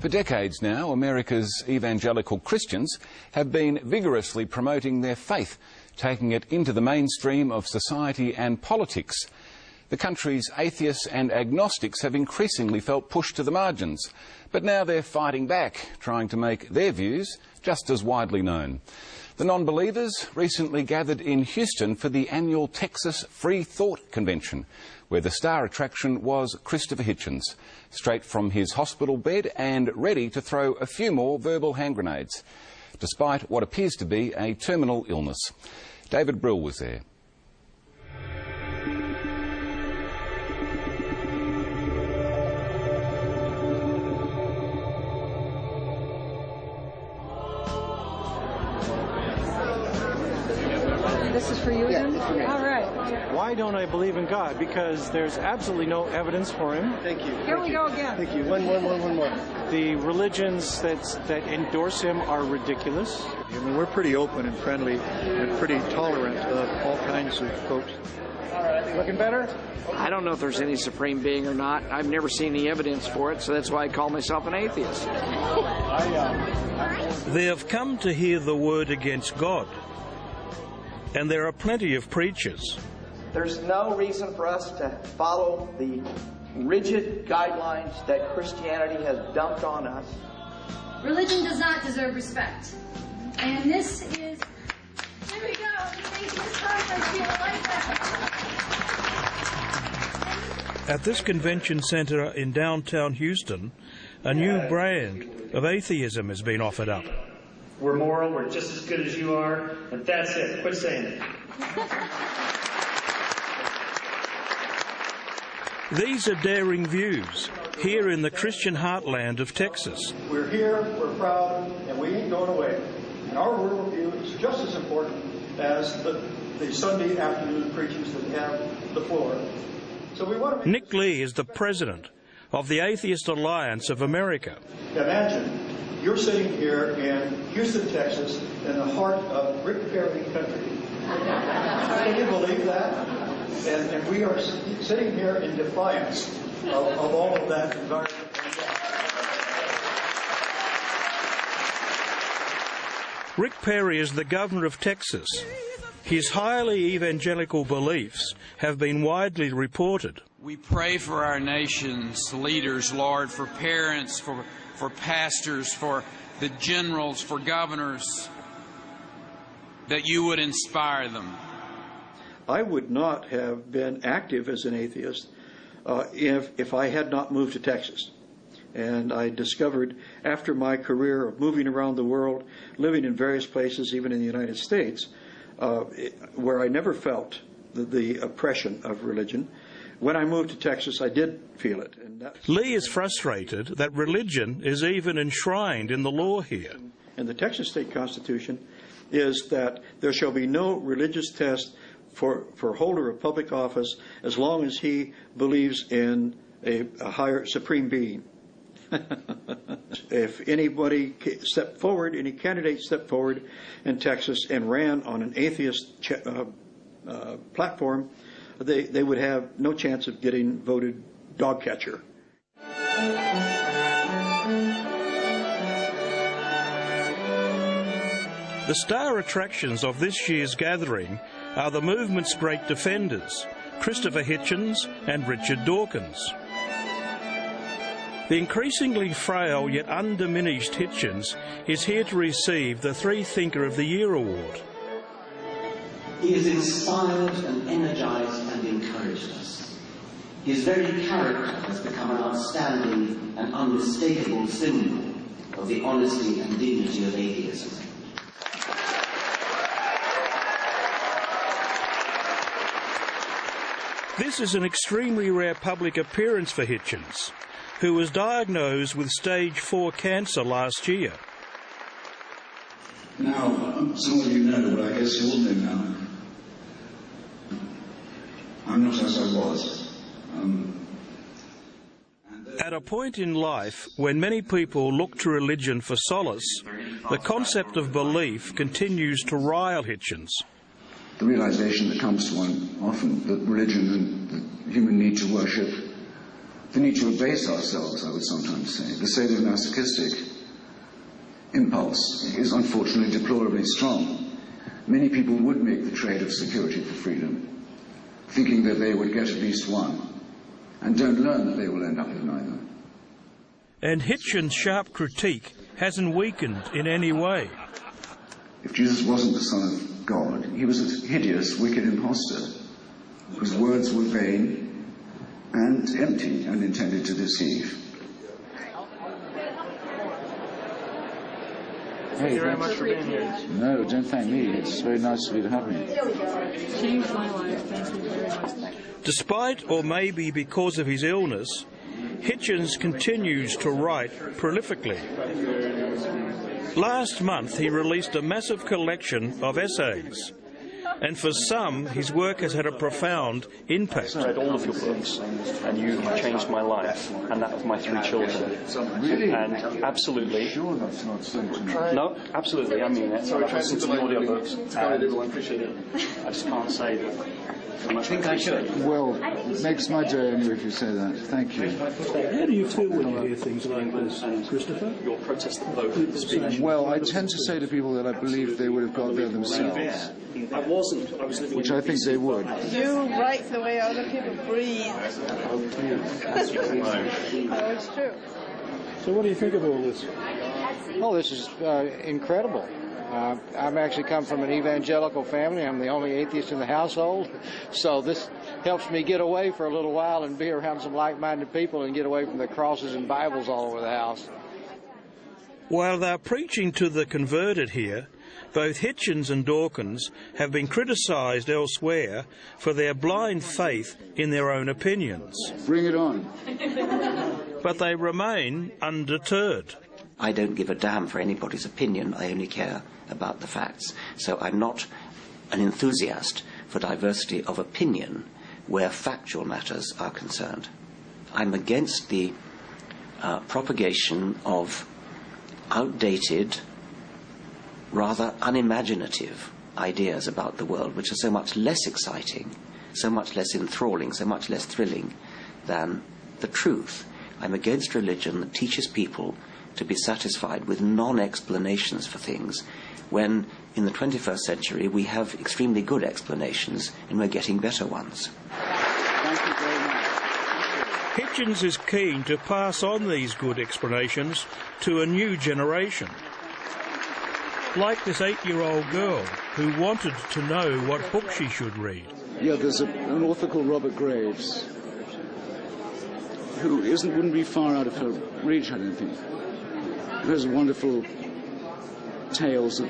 For decades now, America's evangelical Christians have been vigorously promoting their faith, taking it into the mainstream of society and politics. The country's atheists and agnostics have increasingly felt pushed to the margins, but now they're fighting back, trying to make their views just as widely known. The non-believers recently gathered in Houston for the annual Texas Free Thought Convention, where the star attraction was Christopher Hitchens, straight from his hospital bed and ready to throw a few more verbal hand grenades, despite what appears to be a terminal illness. David Brill was there. This is for you, Ian? All right. Why don't I believe in God? Because there's absolutely no evidence for him. Thank you. Here we go again. Thank you. One more. The religions that endorse him are ridiculous. I mean, we're pretty open and friendly and pretty tolerant of all kinds of folks. Looking better? I don't know if there's any supreme being or not. I've never seen any evidence for it, so that's why I call myself an atheist. They have come to hear the word against God, and there are plenty of preachers. There's no reason for us to follow the rigid guidelines that Christianity has dumped on us. Religion does not deserve respect. And this is... Here we go. The atheist conference. You like that? At this convention centre in downtown Houston, a new brand of atheism has been offered up. We're moral, we're just as good as you are, and that's it. Quit saying it. These are daring views here in the Christian heartland of Texas. We're here, we're proud, and we ain't going away. And our worldview is just as important as the Sunday afternoon preachers that have the floor. So we want to Nick Lee is the president of the Atheist Alliance of America. Imagine you're sitting here in Houston, Texas, in the heart of Rick Perry country. Can you believe that? And we are sitting here in defiance of all of that environment. Rick Perry is the governor of Texas. His highly evangelical beliefs have been widely reported. We pray for our nation's leaders, Lord, for parents, for pastors, for the generals, for governors, that you would inspire them. I would not have been active as an atheist if I had not moved to Texas. And I discovered after my career of moving around the world, living in various places, even in the United States, where I never felt the oppression of religion. When I moved to Texas, I did feel it. And Lee is frustrated that religion is even enshrined in the law here. And the Texas State Constitution is that there shall be no religious test for holder of public office as long as he believes in a higher supreme being. If anybody stepped forward, any candidate stepped forward in Texas and ran on an atheist platform, they would have no chance of getting voted dog catcher. The star attractions of this year's gathering are the movement's great defenders, Christopher Hitchens and Richard Dawkins. The increasingly frail yet undiminished Hitchens is here to receive the Three Thinker of the Year award. He has inspired and energized and encouraged us. His very character has become an outstanding and unmistakable symbol of the honesty and dignity of atheism. This is an extremely rare public appearance for Hitchens, who was diagnosed with stage 4 cancer last year. Now, some of you know, but I guess you all know now, I'm not as I was. At a point in life when many people look to religion for solace, the concept of belief continues to rile Hitchens. The realization that comes to one often that religion and the human need to worship the need to abase ourselves, I would sometimes say. The sadomasochistic impulse is unfortunately deplorably strong. Many people would make the trade of security for freedom, thinking that they would get at least one, and don't learn that they will end up with neither. And Hitchens' sharp critique hasn't weakened in any way. If Jesus wasn't the Son of God, he was a hideous, wicked impostor, whose words were vain and empty and intended to deceive. Thank you very much for being here. No, don't thank me. It's very nice of you to have me. Changed my life. Thank you very much. Despite, or maybe because of his illness, Hitchens continues to write prolifically. Last month he released a massive collection of essays, and for some his work has had a profound impact. I read all of your books, and you have changed my life, and that of my 3 children. Really? And absolutely. Sure, that's not so much. No, absolutely, I mean it. Sorry, try I've listened to the audio books. It's kind of little, I appreciate it. I just can't say that. I think I should. Well, it makes my day anyway if you say that. Thank you. How do you feel when you hear things like this, Christopher? Your protest vote speech. Well, I tend to say to people that I believe they would have got there themselves, I was living which I think they would. You write the way other people breathe. Oh, it's true. So what do you think of all this? Oh, this is incredible. I've actually come from an evangelical family. I'm the only atheist in the household. So this helps me get away for a little while and be around some like-minded people and get away from the crosses and Bibles all over the house. While they're preaching to the converted here, both Hitchens and Dawkins have been criticised elsewhere for their blind faith in their own opinions. Bring it on. But they remain undeterred. I don't give a damn for anybody's opinion. I only care about the facts. So I'm not an enthusiast for diversity of opinion where factual matters are concerned. I'm against the propagation of outdated, rather unimaginative ideas about the world, which are so much less exciting, so much less enthralling, so much less thrilling than the truth. I'm against religion that teaches people to be satisfied with non-explanations for things, when in the 21st century we have extremely good explanations and we're getting better ones. Thank you very much. Hitchens is keen to pass on these good explanations to a new generation. Like this 8-year-old girl who wanted to know what book she should read. Yeah, there's an author called Robert Graves who wouldn't be far out of her reach, I don't think. There's wonderful tales of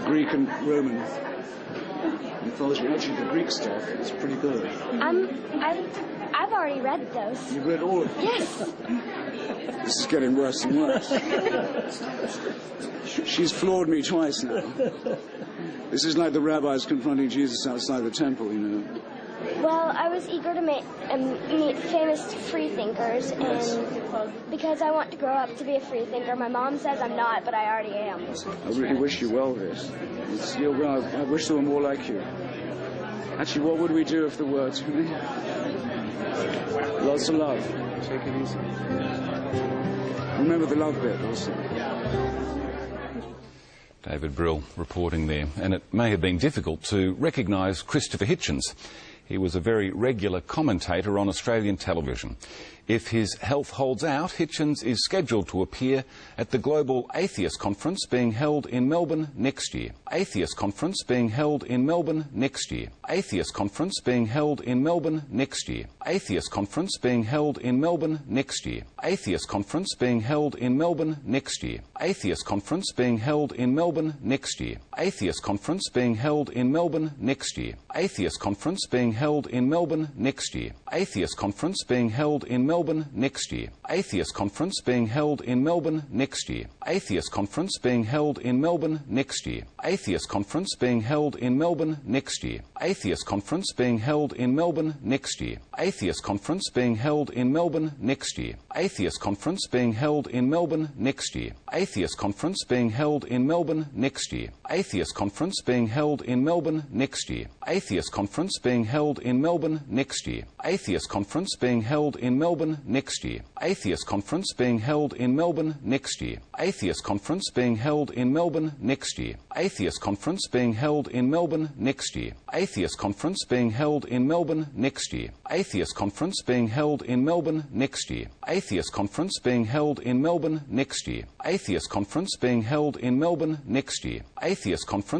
Greek and Roman mythology. Actually, the Greek stuff is pretty good. I've already read those. You've read all of them? Yes. This is getting worse and worse. She's floored me twice now. This is like the rabbis confronting Jesus outside the temple, you know. Well, I was eager to meet famous freethinkers, and because I want to grow up to be a freethinker. My mom says I'm not, but I already am. I really wish you well, this. I wish there were more like you. Actually, what would we do if there were too many? Lots of love. Take it easy. Remember the love bit also. David Brill reporting there. And it may have been difficult to recognise Christopher Hitchens. He was a very regular commentator on Australian television. If his health holds out, Hitchens is scheduled to appear at the Global Atheist Conference being held in Melbourne next year. Atheist Conference being held in Melbourne next year. Atheist Conference being held in Melbourne next year. Atheist Conference being held in Melbourne next year. Atheist Conference being held in Melbourne next year. Atheist Conference being held in Melbourne next year. Atheist Conference being held in Melbourne next year. Atheist Conference being held in Melbourne next year. Atheist Conference being held in Melbourne next year. Atheist Conference being held in Melbourne next year. Atheist Conference being held in Melbourne next year. Atheist Conference being held in Melbourne next year. Atheist Conference being held in Melbourne next year. Atheist Conference being held in Melbourne next year. Atheist Conference being held in Melbourne next year. Atheist Conference being held in Melbourne next year. Atheist Conference being held in Melbourne next year. Atheist Conference being held in Melbourne next year. Atheist Conference being held in Melbourne Melbourne next year. Atheist conference being held in Melbourne next year. Atheist conference being held in Melbourne next year. Atheist conference being held in Melbourne next year. Atheist conference being held in Melbourne next year. Atheist conference being held in Melbourne next year. Atheist conference being held in Melbourne next year. Atheist conference being held in Melbourne next year. Atheist conference